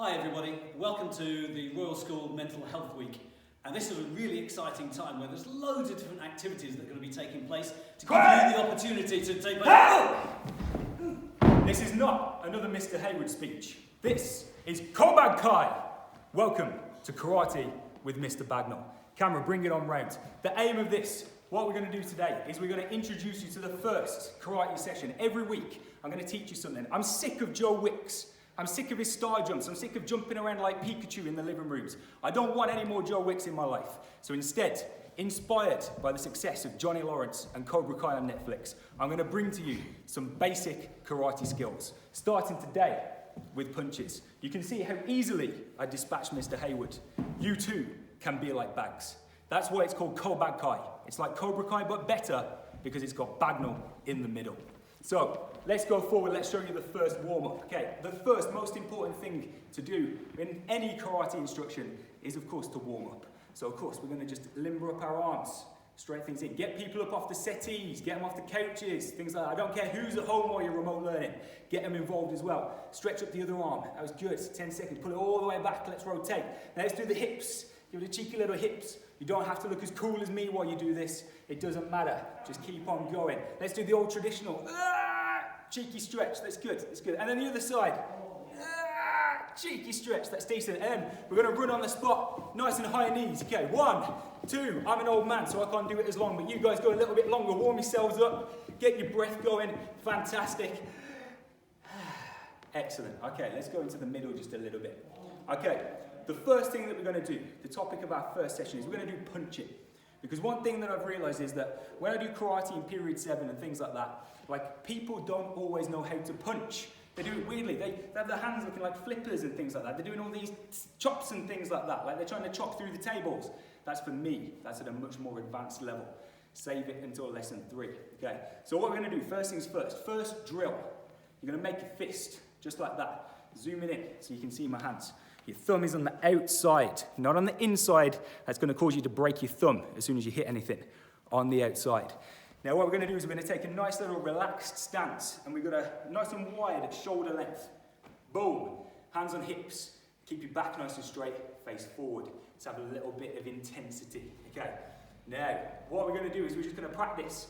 Hi everybody, welcome to the Royal School Mental Health Week. And this is a really exciting time where there's loads of different activities that are going to be taking place to give you the opportunity to take part. This is not another Mr. Hayward speech. This is Kobag Kai. Welcome to Karate with Mr. Bagnall. Camera, bring it on round. The aim of this, what we're going to do today, is we're going to introduce you to the first karate session. Every week, I'm going to teach you something. I'm sick of Joe Wicks. I'm sick of his star jumps. I'm sick of jumping around like Pikachu in the living rooms. I don't want any more Joe Wicks in my life. So instead, inspired by the success of Johnny Lawrence and Cobra Kai on Netflix, I'm going to bring to you some basic karate skills, starting today with punches. You can see how easily I dispatched Mr. Hayward. You too can be like Bags. That's why it's called Kobag Kai. It's like Cobra Kai, but better because it's got Bagnall in the middle. So let's go forward, let's show you the first warm-up. Okay, the first most important thing to do in any karate instruction is of course to warm up. So of course we're going to just limber up our arms, straight things in, get people up off the settees, get them off the couches, things like that. I don't care who's at home or you're remote learning, get them involved as well. Stretch up the other arm, that was good, 10 seconds, pull it all the way back, let's rotate. Now let's do the hips, give it a cheeky little hips. You don't have to look as cool as me while you do this. It doesn't matter. Just keep on going. Let's do the old traditional. Cheeky stretch. That's good. That's good. And then the other side. Cheeky stretch. That's decent. And we're going to run on the spot. Nice and high knees. Okay. 1, 2. I'm an old man, so I can't do it as long. But you guys go a little bit longer. Warm yourselves up. Get your breath going. Fantastic. Excellent. Okay. Let's go into the middle just a little bit. Okay. The first thing that we're going to do, the topic of our first session, is we're going to do punching. Because one thing that I've realised is that when I do karate in period 7 and things like that, like people don't always know how to punch. They do it weirdly. They have their hands looking like flippers and things like that. They're doing all these chops and things like that. Like they're trying to chop through the tables. That's for me. That's at a much more advanced level. Save it until lesson 3. Okay. So what we're going to do, first things first. First drill. You're going to make a fist, just like that. Zooming in so you can see my hands. Your thumb is on the outside, not on the inside. That's going to cause you to break your thumb as soon as you hit anything on the outside. Now what we're going to do is we're going to take a nice little relaxed stance, and we've got a nice and wide at shoulder length. Boom. Hands on hips. Keep your back nice and straight. Face forward. Let's have a little bit of intensity. Okay. Now what we're going to do is we're just going to practice.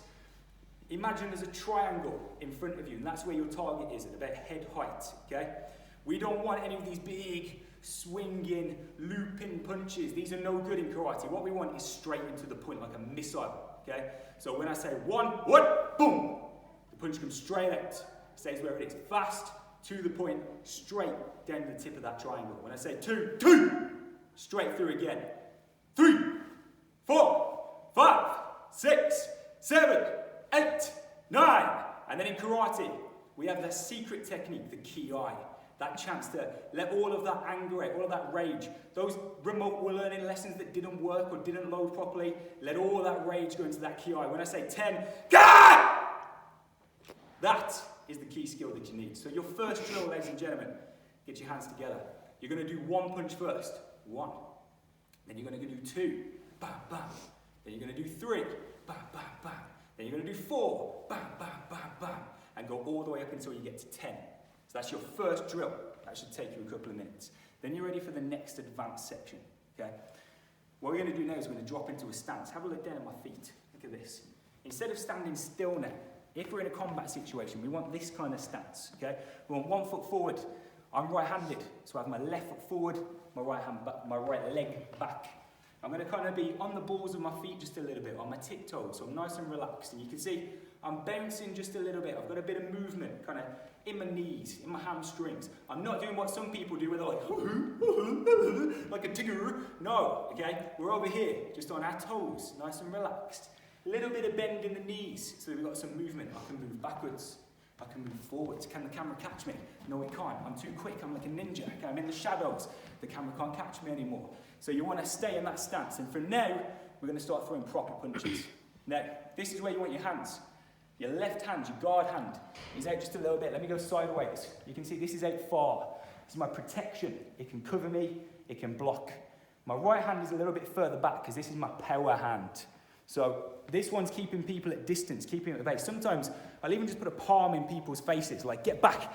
Imagine there's a triangle in front of you, and that's where your target is, at about head height. Okay. We don't want any of these big, swinging, looping punches. These are no good in karate. What we want is straight into the point, like a missile, okay? So when I say 1, what, boom, the punch comes straight out, stays where it is, fast, to the point, straight down to the tip of that triangle. When I say 2, 2, straight through again. 3, 4, 5, 6, 7, 8, 9. And then in karate, we have the secret technique, the ki-ai. That chance to let all of that anger out, all of that rage, those remote learning lessons that didn't work or didn't load properly, let all that rage go into that ki-ai. When I say 10, Ka! That is the key skill that you need. So your first drill, ladies and gentlemen, get your hands together. You're going to do 1 punch first. 1. Then you're going to do 2. Bam, bam. Then you're going to do 3. Bam, bam, bam. Then you're going to do 4. Bam, bam, bam, bam. And go all the way up until you get to 10. So that's your first drill. That should take you a couple of minutes. Then you're ready for the next advanced section, okay? What we're going to do now is we're going to drop into a stance. Have a look down at my feet. Look at this. Instead of standing still now, if we're in a combat situation, we want this kind of stance, okay? We want 1 foot forward. I'm right-handed, so I have my left foot forward, my right hand back, my right leg back. I'm going to kind of be on the balls of my feet just a little bit, on my tiptoes, so I'm nice and relaxed. And you can see I'm bouncing just a little bit. I've got a bit of movement, kind of in my knees, in my hamstrings. I'm not doing what some people do where they're like, like a digger. No, okay? We're over here, just on our toes, nice and relaxed. A little bit of bend in the knees, so we've got some movement. I can move backwards. I can move forwards. Can the camera catch me? No, it can't. I'm too quick. I'm like a ninja. Okay, I'm in the shadows. The camera can't catch me anymore. So you want to stay in that stance. And for now, we're going to start throwing proper punches. Now, this is where you want your hands. Your left hand, your guard hand, is out just a little bit. Let me go sideways. You can see this is out far. This is my protection. It can cover me. It can block. My right hand is a little bit further back because this is my power hand. So this one's keeping people at distance, keeping them at base. Sometimes I'll even just put a palm in people's faces, like get back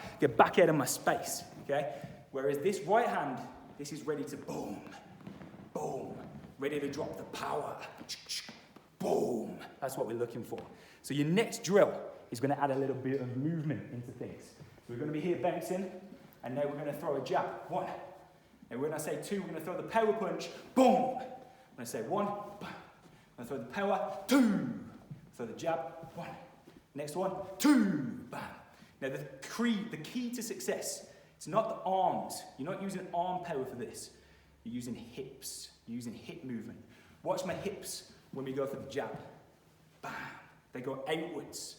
out of my space, okay? Whereas this right hand, this is ready to boom, boom, ready to drop the power. Boom. That's what we're looking for. So your next drill is going to add a little bit of movement into things. So we're going to be here bouncing, and now we're going to throw a jab. 1. And when I say 2, we're going to throw the power punch. Boom. When I say 1, bam. I'm going to throw the power. 2. Throw the jab. 1. Next one. 2. Bam. Now the key to success, it's not the arms. You're not using arm power for this. You're using hips. You're using hip movement. Watch my hips when we go for the jab. Bam. They go outwards.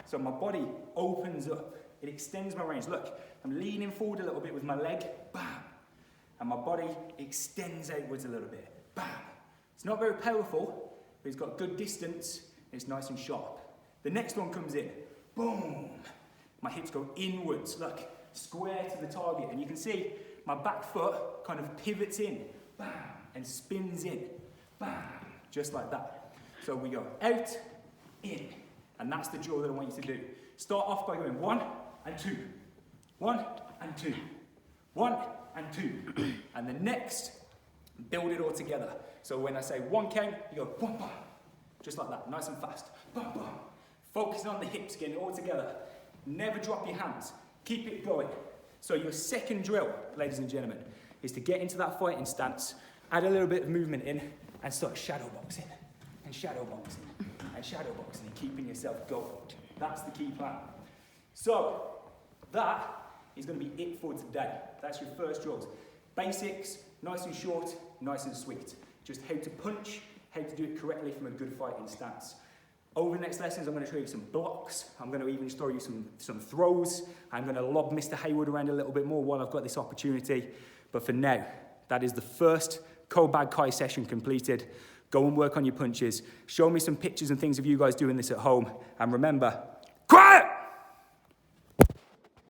So my body opens up. It extends my range. Look, I'm leaning forward a little bit with my leg. Bam. And my body extends outwards a little bit. Bam. It's not very powerful, but it's got good distance. And it's nice and sharp. The next one comes in. Boom. My hips go inwards. Look, square to the target. And you can see my back foot kind of pivots in. Bam. And spins in. Bam. Just like that. So we go out, in. And that's the drill that I want you to do. Start off by going 1 and 2. 1 and 2. 1 and 2. And the next, build it all together. So when I say 1 count, you go bum, bum. Just like that, nice and fast. Bum, bum. Focusing on the hips, getting it all together. Never drop your hands. Keep it going. So your second drill, ladies and gentlemen, is to get into that fighting stance, add a little bit of movement in, and start shadow boxing. And shadow boxing. And shadow boxing, and keeping yourself going. That's the key plan. So, that is going to be it for today. That's your first drills. Basics, nice and short, nice and sweet. Just how to punch, how to do it correctly from a good fighting stance. Over the next lessons, I'm going to show you some blocks. I'm going to even show you some throws. I'm going to lob Mr. Hayward around a little bit more while I've got this opportunity. But for now, that is the first Kobag Kai session completed. Go and work on your punches. Show me some pictures and things of you guys doing this at home. And remember, quiet!